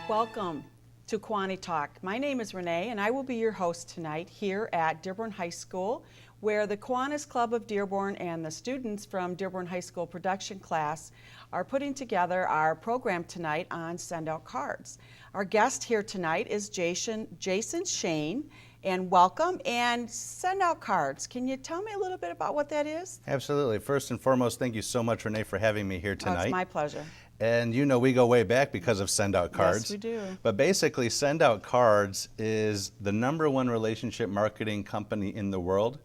Welcome to KiwaniTalk. My name is Renee and I will be your host tonight here at Dearborn High School, where the Kiwanis Club of Dearborn and the students from Dearborn High School production class are putting together our program tonight on SendOutCards. Our guest here tonight is Jason Shain, and welcome. And SendOutCards, can you tell me a little bit about what that is? Absolutely. First and foremost, thank you so much, Renee, for having me here tonight. Oh, it's my pleasure. And you know we go way back because of SendOutCards. Yes, we do. But basically, SendOutCards is the #1 relationship marketing company in the world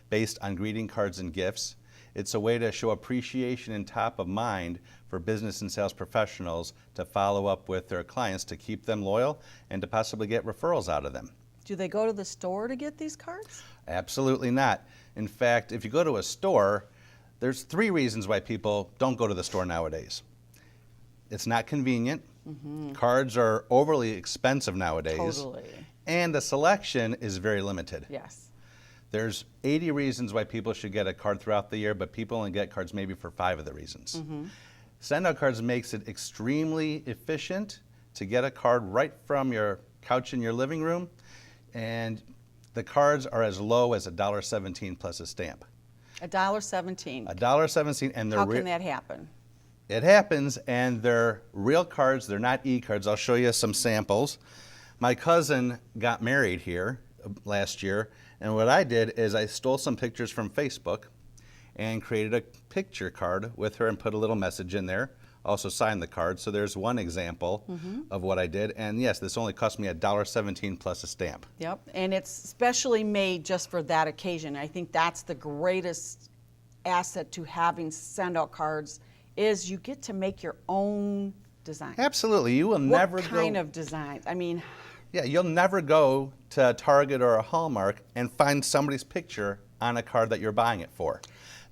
based on greeting cards and gifts. It's a way to show appreciation and top of mind for business and sales professionals to follow up with their clients to keep them loyal and to possibly get referrals out of them. Do they go to the store to get these cards? Absolutely not. In fact, if you go to a store, there's 3 reasons why people don't go to the store nowadays. It's not convenient. Cards are overly expensive nowadays. Totally. And the selection is very limited. Yes. There's 80 reasons why people should get a card throughout the year, but people only get cards maybe for 5 of the reasons. SendOutCards makes it extremely efficient to get a card right from your couch in your living room, and the cards are as low as $1.17 plus a stamp. $1.17. $1.17, and they're How can that happen? It happens, and they're real cards. They're not e-cards. I'll show you some samples. My cousin got married here last year, and what I did is I stole some pictures from Facebook and created a picture card with her and put a little message in there. Also signed the card. So there's one example of what I did. And yes, this only cost me $1.17 plus a stamp. Yep, and it's specially made just for that occasion. I think that's the greatest asset to having SendOutCards is you get to make your own design. Absolutely. You will never go. What kind of design? I mean, yeah, you'll never go to Target or a Hallmark and find somebody's picture on a card that you're buying it for.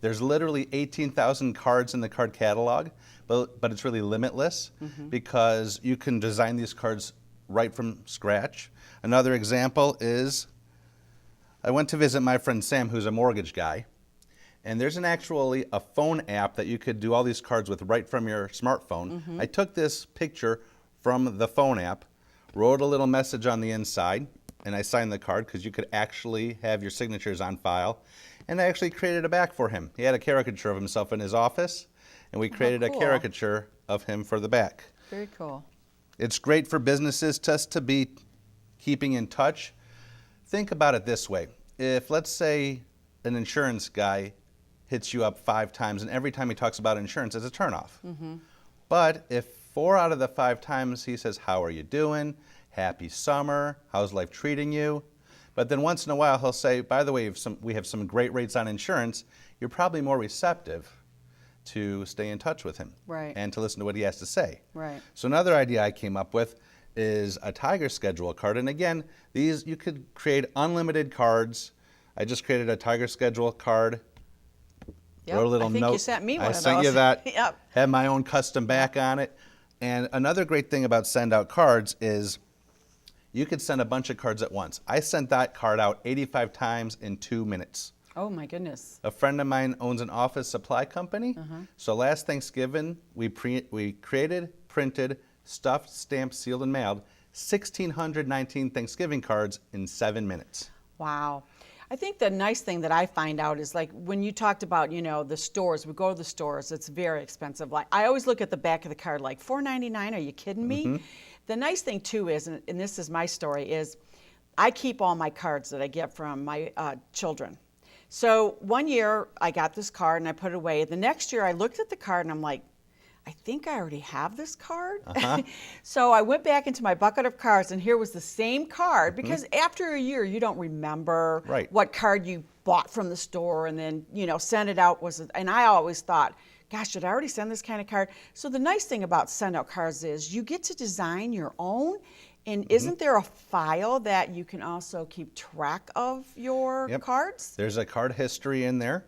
There's literally 18,000 cards in the card catalog, but it's really limitless because you can design these cards right from scratch. Another example is I went to visit my friend Sam, who's a mortgage guy, and there's actually a phone app that you could do all these cards with right from your smartphone. I took this picture from the phone app, wrote a little message on the inside, and I signed the card because you could actually have your signatures on file. And I actually created a back for him. He had a caricature of himself in his office, and we created a caricature of him for the back. Very cool. It's great for businesses just to be keeping in touch. Think about it this way. If, let's say, an insurance guy hits you up 5 times, and every time he talks about insurance, it's a turnoff. But if 4 out of the 5 times he says, "How are you doing? Happy summer. How's life treating you?" But then once in a while he'll say, "By the way, we have some great rates on insurance," you're probably more receptive to stay in touch with him and to listen to what he has to say. Right. So another idea I came up with is a Tiger Schedule card. And again, these you could create unlimited cards. I just created a Tiger Schedule card. Yep. Wrote a little I think note. you sent me one of those. I sent you that. Yep. Had my own custom back on it. And another great thing about SendOutCards is you could send a bunch of cards at once. I sent that card out 85 times in 2 minutes. Oh my goodness. A friend of mine owns an office supply company. So last Thanksgiving, we created, printed, stuffed, stamped, sealed, and mailed 1,619 Thanksgiving cards in 7 minutes. Wow. I think the nice thing that I find out is like when you talked about, the stores, we go to the stores, it's very expensive. Like I always look at the back of the card like $4.99, are you kidding me? The nice thing too is, and this is my story, is I keep all my cards that I get from my children. So one year I got this card and I put it away. The next year I looked at the card and I'm like, I think I already have this card. So I went back into my bucket of cards and here was the same card because after a year you don't remember what card you bought from the store and then, send it out. And I always thought, gosh, should I already send this kind of card? So the nice thing about SendOutCards is you get to design your own. And isn't there a file that you can also keep track of your cards? There's a card history in there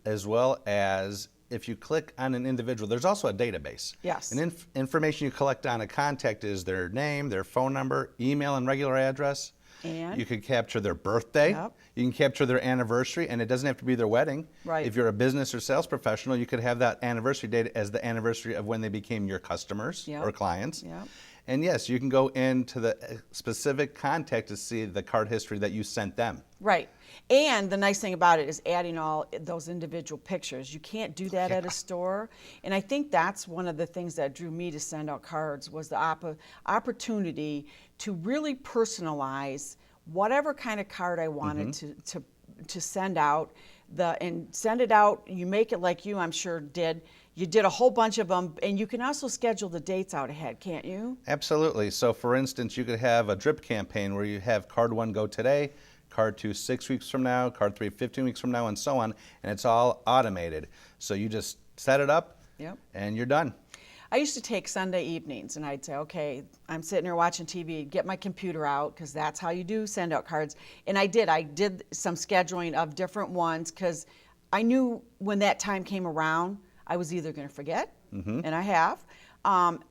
as well as if you click on an individual, there's also a database. Yes. And information you collect on a contact is their name, their phone number, email, and regular address. And? You could capture their birthday. Yep. You can capture their anniversary, and it doesn't have to be their wedding. Right. If you're a business or sales professional, you could have that anniversary date as the anniversary of when they became your customers or clients. Yep. And yes, you can go into the specific contact to see the card history that you sent them. Right. And the nice thing about it is adding all those individual pictures. You can't do that at a store. And I think that's one of the things that drew me to SendOutCards was the opportunity to really personalize whatever kind of card I wanted to send out. And send it out, you make it like you, I'm sure, did. You did a whole bunch of them, and you can also schedule the dates out ahead, can't you? Absolutely. So for instance, you could have a drip campaign where you have card 1 go today, card 2 6 weeks from now, card 3 15 weeks from now, and so on, and it's all automated. So you just set it up, and you're done. I used to take Sunday evenings, and I'd say, okay, I'm sitting here watching TV, get my computer out, because that's how you do send out cards. And I did some scheduling of different ones, because I knew when that time came around, I was either going to forget, and I have,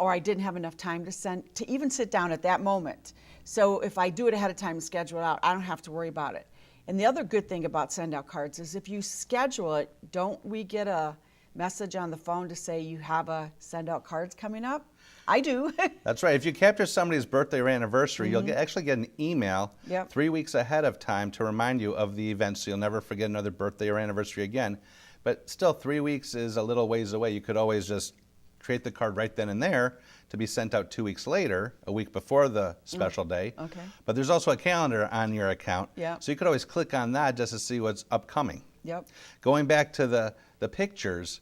or I didn't have enough time to even sit down at that moment. So if I do it ahead of time and schedule it out, I don't have to worry about it. And the other good thing about SendOutCards is if you schedule it, don't we get a message on the phone to say you have a SendOutCards coming up? I do. That's right. If you capture somebody's birthday or anniversary, you'll actually get an email 3 weeks ahead of time to remind you of the event, so you'll never forget another birthday or anniversary again. But still, 3 weeks is a little ways away. You could always just create the card right then and there to be sent out 2 weeks later, a week before the special day. Okay. But there's also a calendar on your account, Yep. so you could always click on that just to see what's upcoming. Yep. Going back to the pictures,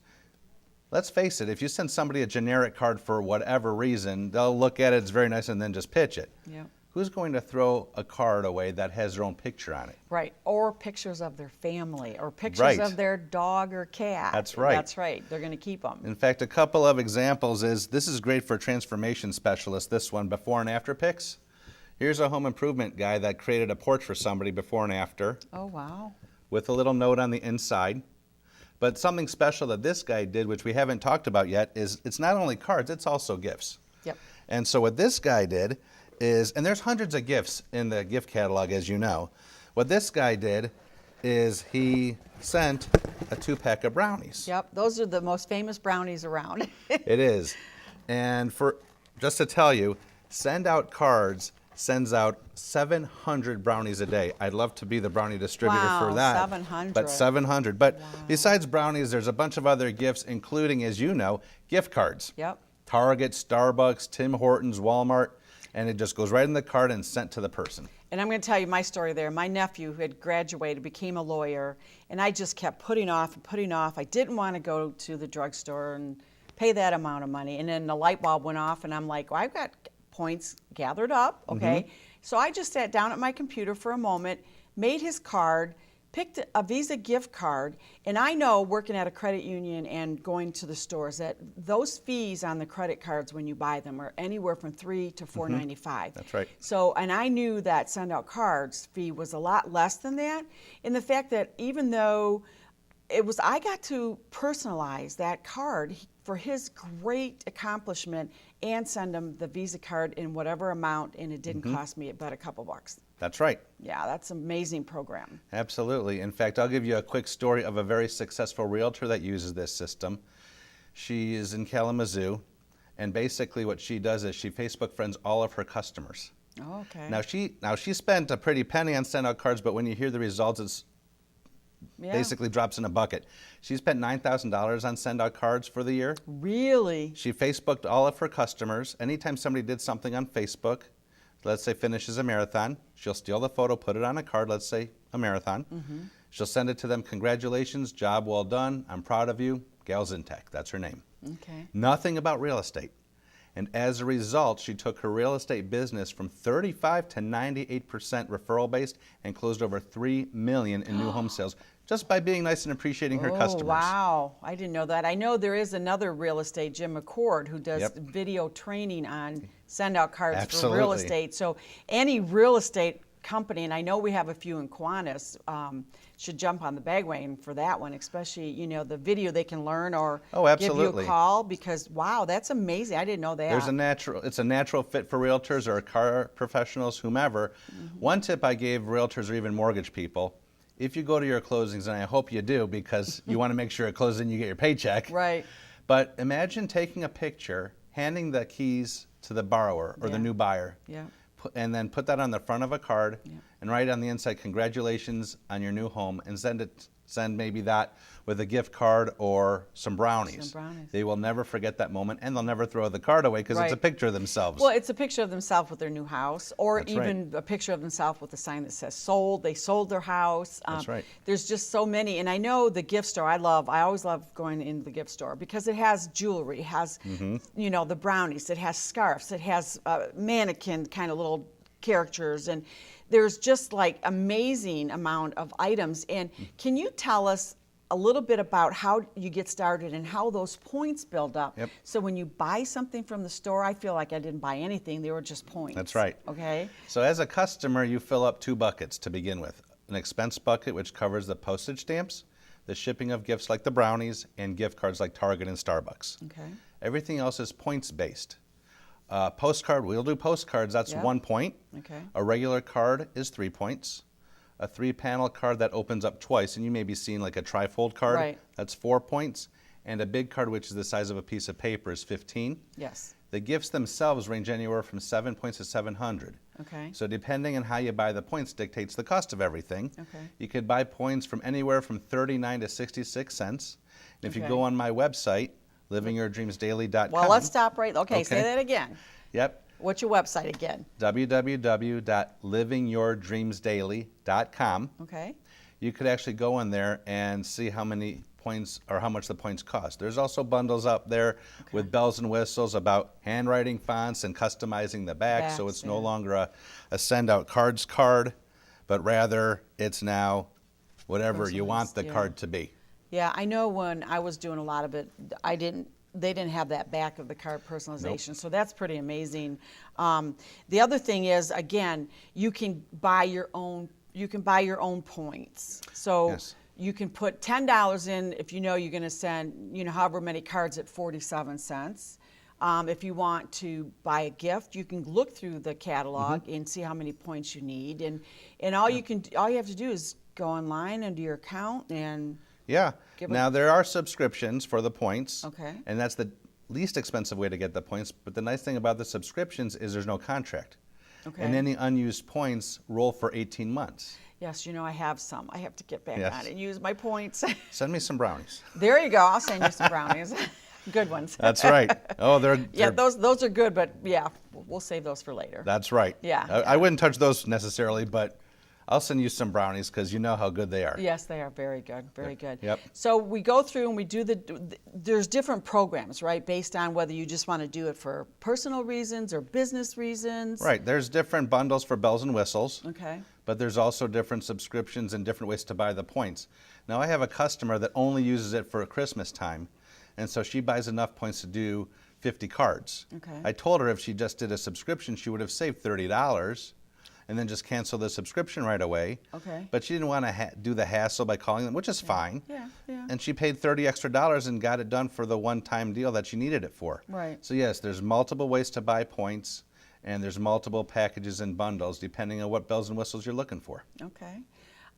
let's face it, if you send somebody a generic card for whatever reason, they'll look at it, it's very nice, and then just pitch it. Yep. Who's going to throw a card away that has their own picture on it? Right, or pictures of their family, or pictures of their dog or cat. That's right. That's right, they're going to keep them. In fact, a couple of examples is, this is great for transformation specialists, this one, before and after pics. Here's a home improvement guy that created a porch for somebody before and after. Oh, wow. With a little note on the inside. But something special that this guy did, which we haven't talked about yet, is it's not only cards, it's also gifts. Yep. And so what this guy did is, and there's hundreds of gifts in the gift catalog, as you know. What this guy did is he sent a 2-pack of brownies. Yep, those are the most famous brownies around. It is. And for just to tell you, SendOutCards sends out 700 brownies a day. I'd love to be the brownie distributor for that. 700. But 700. But besides brownies, there's a bunch of other gifts, including, as you know, gift cards. Yep. Target, Starbucks, Tim Hortons, Walmart, and it just goes right in the card and sent to the person. And I'm going to tell you my story there. My nephew, who had graduated, became a lawyer, and I just kept putting off and putting off. I didn't want to go to the drugstore and pay that amount of money. And then the light bulb went off, and I'm like, well, I've got points gathered up, okay? So I just sat down at my computer for a moment, made his card, picked a Visa gift card, and I know, working at a credit union and going to the stores, that those fees on the credit cards when you buy them are anywhere from $3 to $4.95. That's right. So, and I knew that SendOutCards fee was a lot less than that, and the fact that even though I got to personalize that card for his great accomplishment and send him the Visa card in whatever amount, and it didn't cost me but a couple bucks. That's right. Yeah, that's an amazing program. Absolutely. In fact, I'll give you a quick story of a very successful realtor that uses this system. She is in Kalamazoo, and basically what she does is she Facebook friends all of her customers. Oh, okay. Now she spent a pretty penny on SendOutCards, but when you hear the results, it's basically drops in a bucket. She spent $9,000 on SendOutCards for the year. Really? She Facebooked all of her customers. Anytime somebody did something on Facebook, let's say finishes a marathon, she'll steal the photo, put it on a card, let's say a marathon. She'll send it to them, congratulations, job well done, I'm proud of you, Gal Zintek, that's her name. Okay. Nothing about real estate. And as a result, she took her real estate business from 35 to 98% referral based and closed over $3 million in new home sales just by being nice and appreciating her customers. Oh, wow. I didn't know that. I know there is another real estate, Jim McCord, who does video training on SendOutCards for real estate. So any real estate company, and I know we have a few in Kiwanis, should jump on the bandwagon for that one, especially, you know, the video they can learn or give you a call, because wow, that's amazing. I didn't know that. It's a natural fit for realtors or car professionals, whomever. One tip I gave realtors or even mortgage people: if you go to your closings, and I hope you do, because you want to make sure at closing you get your paycheck. Right. But imagine taking a picture, handing the keys to the borrower or the new buyer. Yeah. And then put that on the front of a card Yeah. and write on the inside, congratulations on your new home, and send maybe that with a gift card or some brownies. Some brownies. They will never forget that moment, and they'll never throw the card away because it's a Right. picture of themselves. Well, it's a picture of themselves with their new house, or That's even a picture of themselves with a sign that says sold. They sold their house. That's right. There's just so many. And I know the gift store, I always love going into the gift store because it has jewelry, it has, you know, the brownies, it has scarves, it has mannequin kind of little characters, and there's just like amazing amount of items. And can you tell us a little bit about how you get started and how those points build up? Yep. So when you buy something from the store, I feel like I didn't buy anything, they were just points. That's right. Okay. So as a customer, you fill up 2 buckets to begin with. An expense bucket, which covers the postage stamps, the shipping of gifts like the brownies, and gift cards like Target and Starbucks. Okay. Everything else is points based. Postcard, we'll do postcards, that's Yep. 1 point. Okay. A regular card is 3 points. A 3-panel card that opens up twice, and you may be seeing like a trifold card, Right. that's 4 points. And a big card, which is the size of a piece of paper, is 15. Yes. The gifts themselves range anywhere from 7 points to 700. Okay. So depending on how you buy the points dictates the cost of everything. Okay. You could buy points from anywhere from 39 to 66 cents. And if you Okay. go on my website, livingyourdreamsdaily.com. Well, let's stop right. Okay, say Okay. that again. Yep. What's your website again? www.livingyourdreamsdaily.com. Okay. You could actually go in there and see how many points or how much the points cost. There's also bundles up there with bells and whistles about handwriting fonts and customizing the back, so Backs, it's no yeah. longer a SendOutCards card, but rather it's now whatever Those you ones, want the yeah. card to be. Yeah, I know when I was doing a lot of it, they didn't have that back of the card personalization, so that's pretty amazing. The other thing is, again, you can buy your own points. So Yes. you can put $10 in if you know you're going to send, you know, however many cards at 47 cents. If you want to buy a gift, you can look through the catalog and see how many points you need, and all you have to do is go online into your account and Yeah. Give Now, there are subscriptions for the points. Okay. And that's the least expensive way to get the points. But the nice thing about the subscriptions is there's no contract. Okay. And any unused points roll for 18 months. yes, you know, I have some. I have to get back Yes. on it and use my points. Send me some brownies. There you go. I'll send you some brownies. Good ones. That's right. Oh, Yeah, they're those are good, but yeah, we'll save those for later. that's right. Yeah. I wouldn't touch those necessarily, but I'll send you some brownies because you know how good they are. Yes, they are very good, very good. Yep. So we go through and we do there's different programs, right, based on whether you just want to do it for personal reasons or business reasons. Right. There's different bundles for bells and whistles. Okay. But there's also different subscriptions and different ways to buy the points. Now, I have a customer that only uses it for Christmas time, and so she buys enough points to do 50 cards. Okay. I told her if she just did a subscription, she would have saved $30 and then just cancel the subscription right away. Okay. But she didn't want to do the hassle by calling them, which is fine. Yeah, yeah. And she paid $30 extra and got it done for the one-time deal that she needed it for. Right. So yes, there's multiple ways to buy points, and there's multiple packages and bundles depending on what bells and whistles you're looking for. Okay.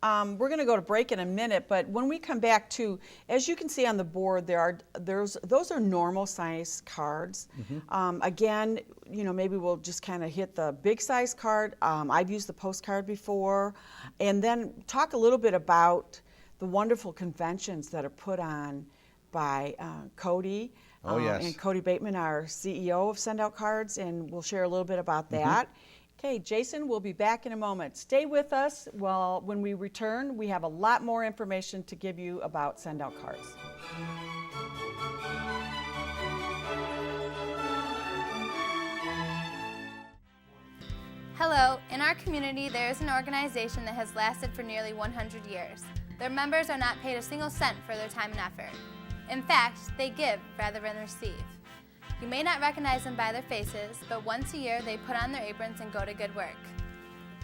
We're going to go to break in a minute, but when we come back to, as you can see on the board, those are normal size cards. Again, you know, maybe we'll just kind of hit the big size card. I've used the postcard before, and then talk a little bit about the wonderful conventions that are put on by Cody. Oh, yes. And Cody Bateman, our CEO of SendOutCards, and we'll share a little bit about that. Okay, Jason, we'll be back in a moment. Stay with us. Well, when we return, we have a lot more information to give you about SendOutCards. Hello, in our community there is an organization that has lasted for nearly 100 years. Their members are not paid a single cent for their time and effort. In fact, they give rather than receive. You may not recognize them by their faces, but once a year they put on their aprons and go to good work.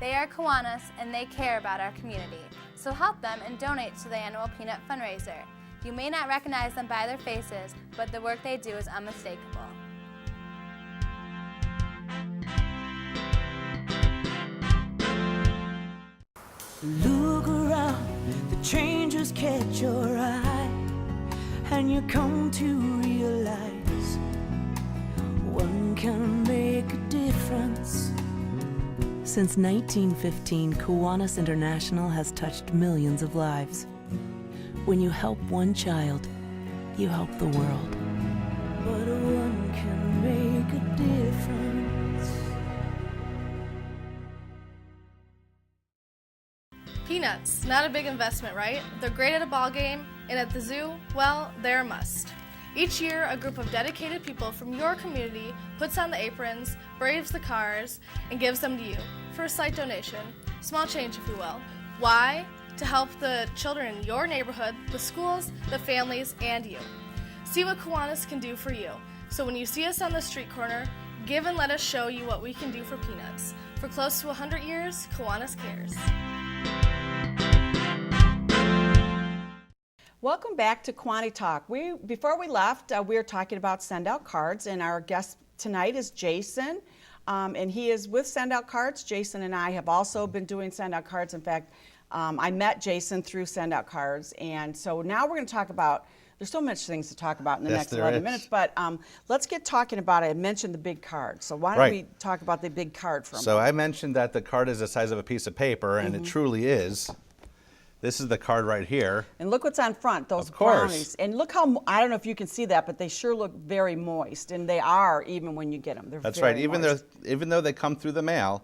They are Kiwanis and they care about our community, so help them and donate to the annual Peanut fundraiser. You may not recognize them by their faces, but the work they do is unmistakable. Look around, the changes catch your eye, and you come to realize one can make a difference. Since 1915, Kiwanis International has touched millions of lives. When you help one child, you help the world. But one can make a difference. Peanuts, not a big investment, right? They're great at a ball game, and at the zoo, well, they're a must. Each year, a group of dedicated people from your community puts on the aprons, braves the cars, and gives them to you for a slight donation. Small change, if you will. Why? To help the children in your neighborhood, the schools, the families, and you. See what Kiwanis can do for you. So when you see us on the street corner, give and let us show you what we can do for peanuts. For close to 100 years, Kiwanis cares. Welcome back to KiwaniTalk. Before we left, we were talking about SendOutCards, and our guest tonight is Jason, and he is with SendOutCards. Jason and I have also been doing SendOutCards. In fact, I met Jason through SendOutCards, and so now we're going to talk about, there's so much things to talk about in the next 11 minutes, but let's get talking about it. I mentioned the big card, so why don't we talk about the big card for a moment? So I mentioned that the card is the size of a piece of paper, and it truly is. This is the card right here. And look what's on front, those brownies. And look how, I don't know if you can see that, but they sure look very moist, and they are even when you get them. They're That's very right. moist. Even though they come through the mail,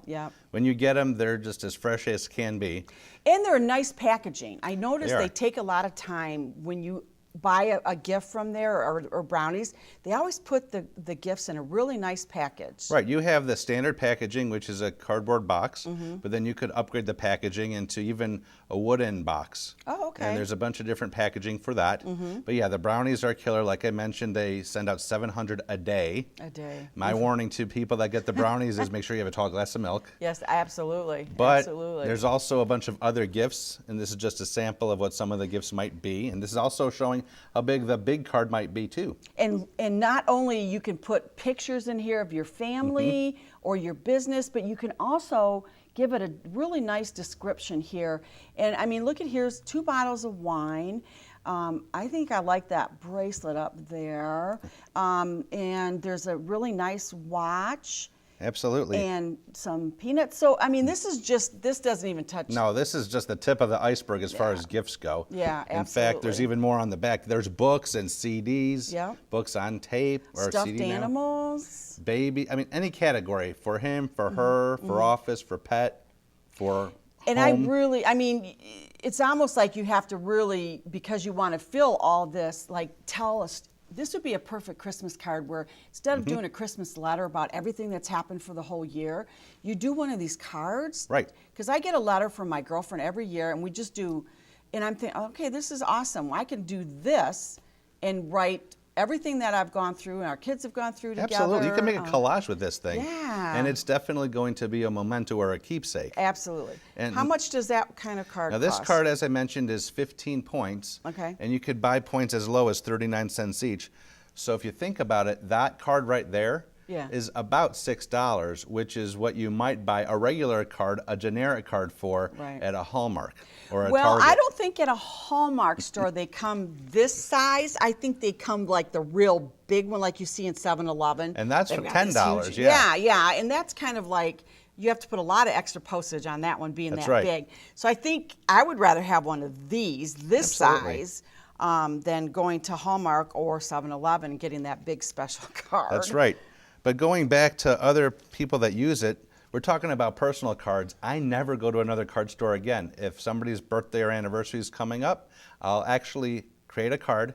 when you get them, they're just as fresh as can be. And they're nice packaging. I noticed they take a lot of time when you buy a gift from there or brownies. They always put the gifts in a really nice package. Right. You have the standard packaging, which is a cardboard box, but then you could upgrade the packaging into even a wooden box. Oh, okay. And there's a bunch of different packaging for that. But yeah, the brownies are killer. Like I mentioned, they send out 700 a day. A day. My warning to people that get the brownies is make sure you have a tall glass of milk. Yes, absolutely. But absolutely. There's also a bunch of other gifts, and this is just a sample of what some of the gifts might be. And this is also showing how big the big card might be too. And not only you can put pictures in here of your family or your business, but you can also give it a really nice description here. And I mean, look at here's 2 bottles of wine. I think I like that bracelet up there. And there's a really nice watch. Absolutely. And some peanuts. So, I mean, this doesn't even touch. No, this is just the tip of the iceberg as far as gifts go. Yeah, absolutely. In fact, there's even more on the back. There's books and CDs, books on tape, or stuffed CD animals. Now. Baby, I mean, any category. For him, for her, for office, for pet, for and home. I mean, it's almost like you have to really, because you want to fill all this, like tell us. This would be a perfect Christmas card where instead of doing a Christmas letter about everything that's happened for the whole year, you do one of these cards. Right. Because I get a letter from my girlfriend every year, and we just do, and I'm thinking, okay, this is awesome. I can do this and write everything that I've gone through and our kids have gone through together. Absolutely. You can make a collage with this thing. Yeah. And it's definitely going to be a memento or a keepsake. Absolutely. And how much does that kind of card cost? Now, this card, as I mentioned, is 15 points. Okay. And you could buy points as low as 39 cents each. So if you think about it, that card right there is about $6, which is what you might buy a regular card, a generic card for at a Hallmark or a Target. I don't think at a Hallmark store they come this size. I think they come like the real big one like you see in 7-Eleven. And that's for $10, yeah. And that's kind of like, you have to put a lot of extra postage on that one being that big. So I think I would rather have one of these, this size, than going to Hallmark or 7-Eleven and getting that big special card. That's right. But going back to other people that use it, we're talking about personal cards. I never go to another card store again. If somebody's birthday or anniversary is coming up, I'll actually create a card,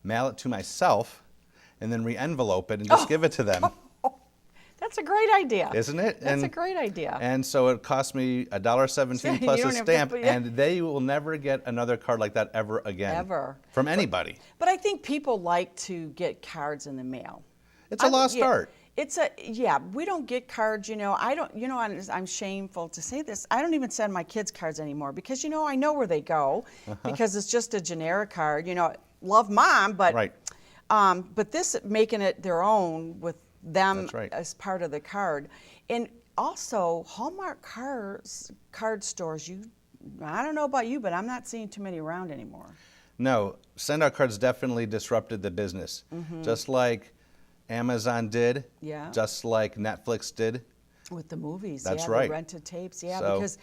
mail it to myself, and then re-envelope it and just give it to them. That's a great idea. Isn't it? That's a great idea. And so it cost me $1.17 plus a stamp, and they will never get another card like that ever again. Ever. From anybody. But I think people like to get cards in the mail. It's a lost art. We don't get cards, I'm shameful to say this. I don't even send my kids cards anymore because, I know where they go because it's just a generic card, love mom, but this making it their own with them as part of the card. And also Hallmark card stores, I don't know about you, but I'm not seeing too many around anymore. No, SendOutCards definitely disrupted the business. Just like Amazon did, Yeah. just like Netflix did. With the movies, That's yeah, right. the rented tapes, yeah, So- because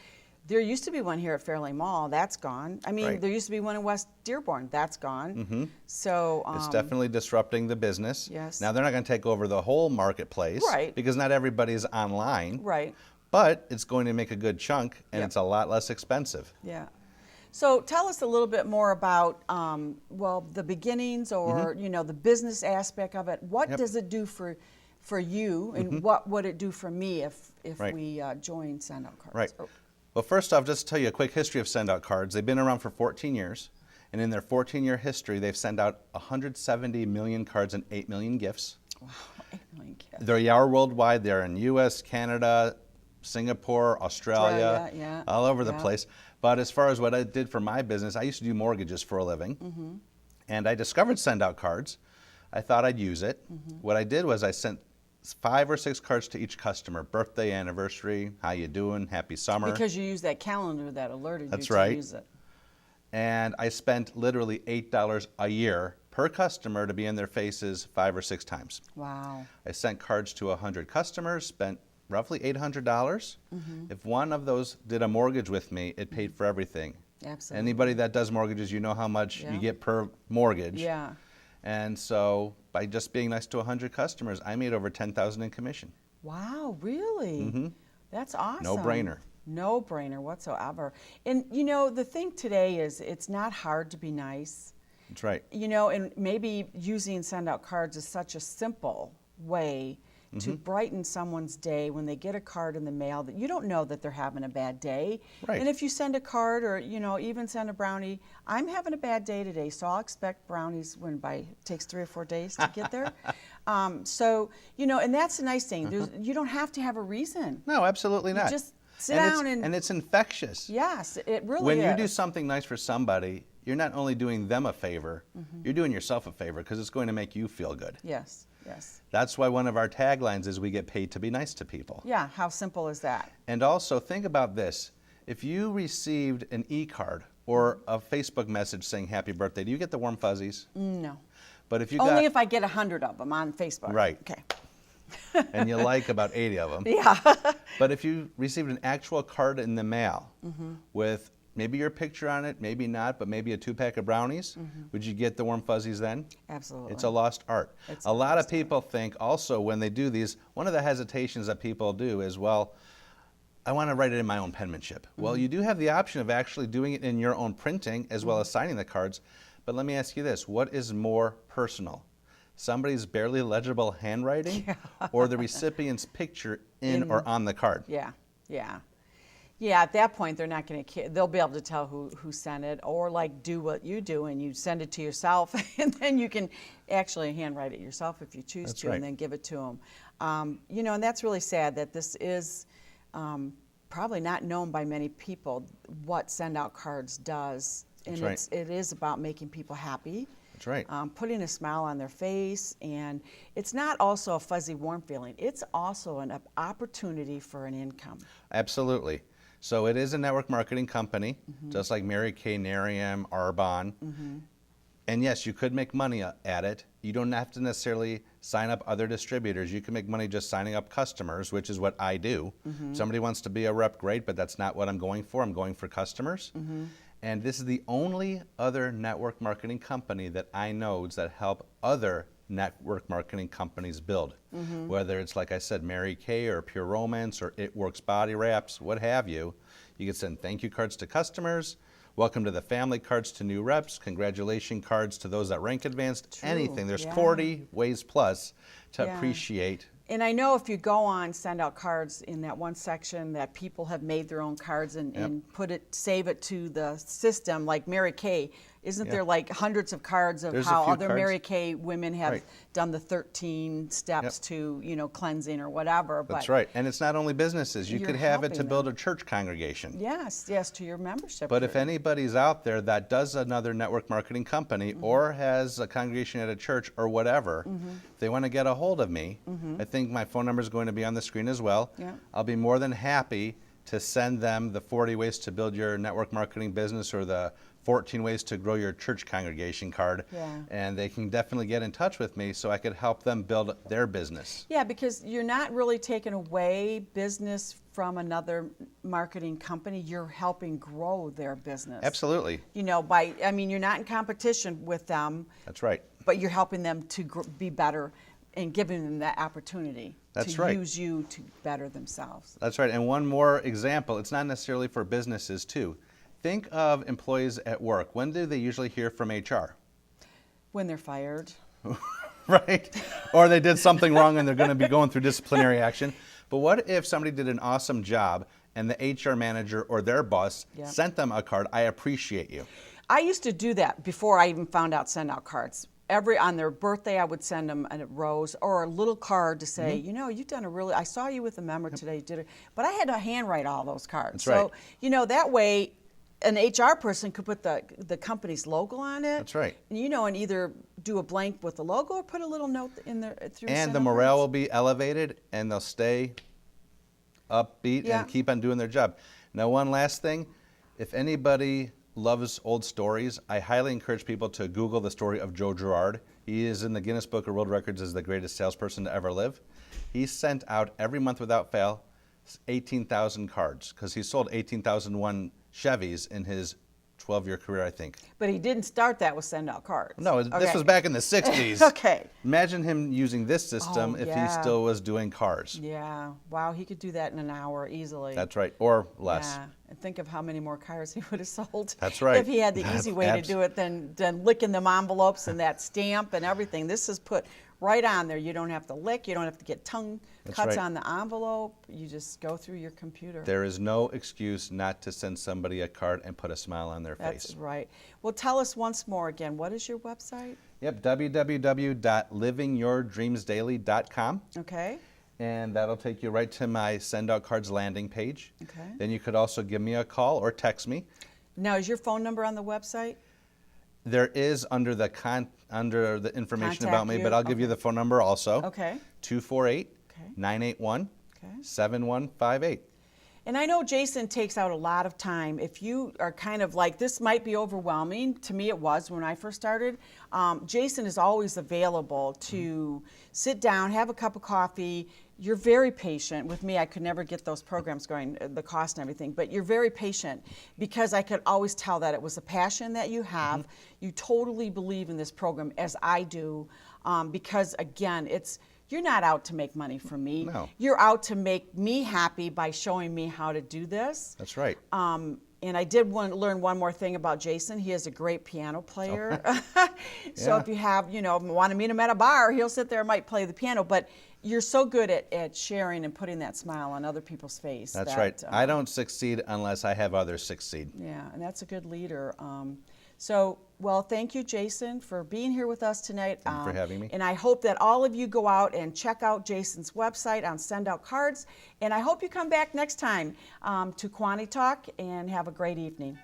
there used to be one here at Fairlane Mall, that's gone. I mean, Right. there used to be one in West Dearborn, that's gone. So, It's definitely disrupting the business. Yes. Now, they're not going to take over the whole marketplace, Right. because not everybody's online, right, but it's going to make a good chunk, and Yep. it's a lot less expensive. yeah. So tell us a little bit more about, well, the beginnings or, the business aspect of it. What Yep. does it do for you, and what would it do for me if Right. we join SendOutCards? Right. Well, first off, just to tell you a quick history of SendOutCards. They've been around for 14 years, and in their 14-year history, they've sent out 170 million cards and 8 million gifts. Wow, 8 million kids. They are worldwide. They're in U.S., Canada, Singapore, Australia, yeah, all over the yeah. place. But as far as what I did for my business, I used to do mortgages for a living, and I discovered SendOutCards. I thought I'd use it. What I did was I sent 5 or 6 cards to each customer: birthday, anniversary, how you doing, happy summer. Because you use that calendar that alerted That's you right. to use it. And I spent literally $8 a year per customer to be in their faces 5 or 6 times. Wow. I sent cards to 100 customers, spent roughly $800. If one of those did a mortgage with me, it paid for everything. Absolutely. Anybody that does mortgages, you know how much Yeah. you get per mortgage. Yeah. And so by just being nice to 100 customers, I made over $10,000 in commission. Wow, really? That's awesome. No-brainer. No brainer whatsoever. And the thing today is it's not hard to be nice. That's right. And maybe using SendOutCards is such a simple way to brighten someone's day when they get a card in the mail that you don't know that they're having a bad day. Right. And if you send a card or, even send a brownie, I'm having a bad day today, so I'll expect brownies it takes 3 or 4 days to get there. And that's the nice thing. You don't have to have a reason. No, absolutely not. Just sit down and it's infectious. Yes, it really When is. you do something nice for somebody, you're not only doing them a favor, you're doing yourself a favor, because it's going to make you feel good. Yes, yes. That's why one of our taglines is we get paid to be nice to people. Yeah, how simple is that? And also think about this. If you received an e-card or a Facebook message saying happy birthday, do you get the warm fuzzies? No. But if you Only got, if I get 100 of them on Facebook. Right. Okay. and you like about 80 of them. Yeah. But if you received an actual card in the mail with maybe your picture on it, maybe not, but maybe a 2-pack of brownies, would you get the warm fuzzies then? Absolutely. It's a lost art. It's A lot of people think also when they do these, one of the hesitations that people do is, well, I want to write it in my own penmanship. Well, you do have the option of actually doing it in your own printing as well as signing the cards. But let me ask you this, what is more personal? Somebody's barely legible handwriting or the recipient's picture in or on the card? Yeah, yeah. Yeah, at that point, they're not going to care. They'll be able to tell who sent it, or like do what you do and you send it to yourself, and then you can actually handwrite it yourself if you choose That's to, right. and then give it to them. And that's really sad that this is probably not known by many people what SendOutCards does, and That's right. it is about making people happy. That's right. Putting a smile on their face, and it's not also a fuzzy, warm feeling. It's also an opportunity for an income. Absolutely. So it is a network marketing company, just like Mary Kay, Nariam, Arbonne. And yes, you could make money at it. You don't have to necessarily sign up other distributors. You can make money just signing up customers, which is what I do. Somebody wants to be a rep, great, but that's not what I'm going for. I'm going for customers. And this is the only other network marketing company that I know that help other network marketing companies build. Whether it's, like I said, Mary Kay or Pure Romance or It Works Body Wraps, what have you. You can send thank you cards to customers, welcome to the family cards to new reps, congratulation cards to those that rank advanced, True, anything. There's yeah. 40 ways plus to Yeah. appreciate. And I know if you go on SendOutCards in that one section that people have made their own cards and save it to the system, like Mary Kay. Isn't Yeah. there like hundreds of cards of There's a how few other cards. Mary Kay women have Right. done the 13 steps to, cleansing or whatever. That's but right. And it's not only businesses. You You're could have it to helping build them. a church congregation. Yes, to your membership. But if group. anybody's out there that does another network marketing company or has a congregation at a church or whatever, if they want to get a hold of me, I think my phone number is going to be on the screen as well. Yeah. I'll be more than happy to send them the 40 ways to build your network marketing business or the 14 Ways to Grow Your Church Congregation card. Yeah. And they can definitely get in touch with me so I could help them build their business. Yeah, because you're not really taking away business from another marketing company. You're helping grow their business. Absolutely. You're not in competition with them. That's right. But you're helping them to be better and giving them that opportunity That's to right. use you to better themselves. That's right. And one more example, it's not necessarily for businesses too. Think of employees at work. When do they usually hear from HR? When they're fired. Right? Or they did something wrong and they're going to be going through disciplinary action. But what if somebody did an awesome job and the HR manager or their boss sent them a card, I appreciate you. I used to do that before I even found out SendOutCards. On their birthday, I would send them a rose or a little card to say, you've done I saw you with a member today, you did it. But I had to handwrite all those cards. That's right. So, that way, an HR person could put the company's logo on it. That's right. And, and either do a blank with the logo or put a little note in there through And the SendOutCards. morale will be elevated and they'll stay upbeat and keep on doing their job. Now, one last thing, if anybody loves old stories, I highly encourage people to Google the story of Joe Girard. He is in the Guinness Book of World Records as the greatest salesperson to ever live. He sent out every month without fail 18,000 cards because he sold 18,001 Chevys in his 12-year career, I think. But he didn't start that with SendOutCards. No, this was back in the 60s. Okay. Imagine him using this system if he still was doing cars. Yeah. Wow, he could do that in an hour easily. That's right, or less. Yeah. And think of how many more cars he would have sold. That's right. If he had the easy way to do it than licking them envelopes and that stamp and everything. This is put right on there. You don't have to lick. You don't have to get tongue cuts on the envelope. You just go through your computer. There is no excuse not to send somebody a card and put a smile on their face. That's right. Well, tell us once more again. What is your website? Yep, www.livingyourdreamsdaily.com. Okay. And that'll take you right to my SendOutCards landing page. Okay. Then you could also give me a call or text me. Now, is your phone number on the website? There is under the information about me, but I'll give you the phone number also. Okay. 248-981-7158. And I know Jason takes out a lot of time. If you are kind of like, this might be overwhelming, to me it was when I first started, Jason is always available to sit down, have a cup of coffee. You're very patient. With me, I could never get those programs going, the cost and everything, but you're very patient because I could always tell that it was a passion that you have. You totally believe in this program, as I do, because again, you're not out to make money from me. No. You're out to make me happy by showing me how to do this. That's right. And I did learn one more thing about Jason. He is a great piano player. So if you want to meet him at a bar, he'll sit there and might play the piano. But you're so good at sharing and putting that smile on other people's face. That's right. I don't succeed unless I have others succeed. Yeah, and that's a good leader. Well, thank you, Jason, for being here with us tonight. Thank you for having me. And I hope that all of you go out and check out Jason's website on SendOutCards. And I hope you come back next time to KiwaniTalk and have a great evening.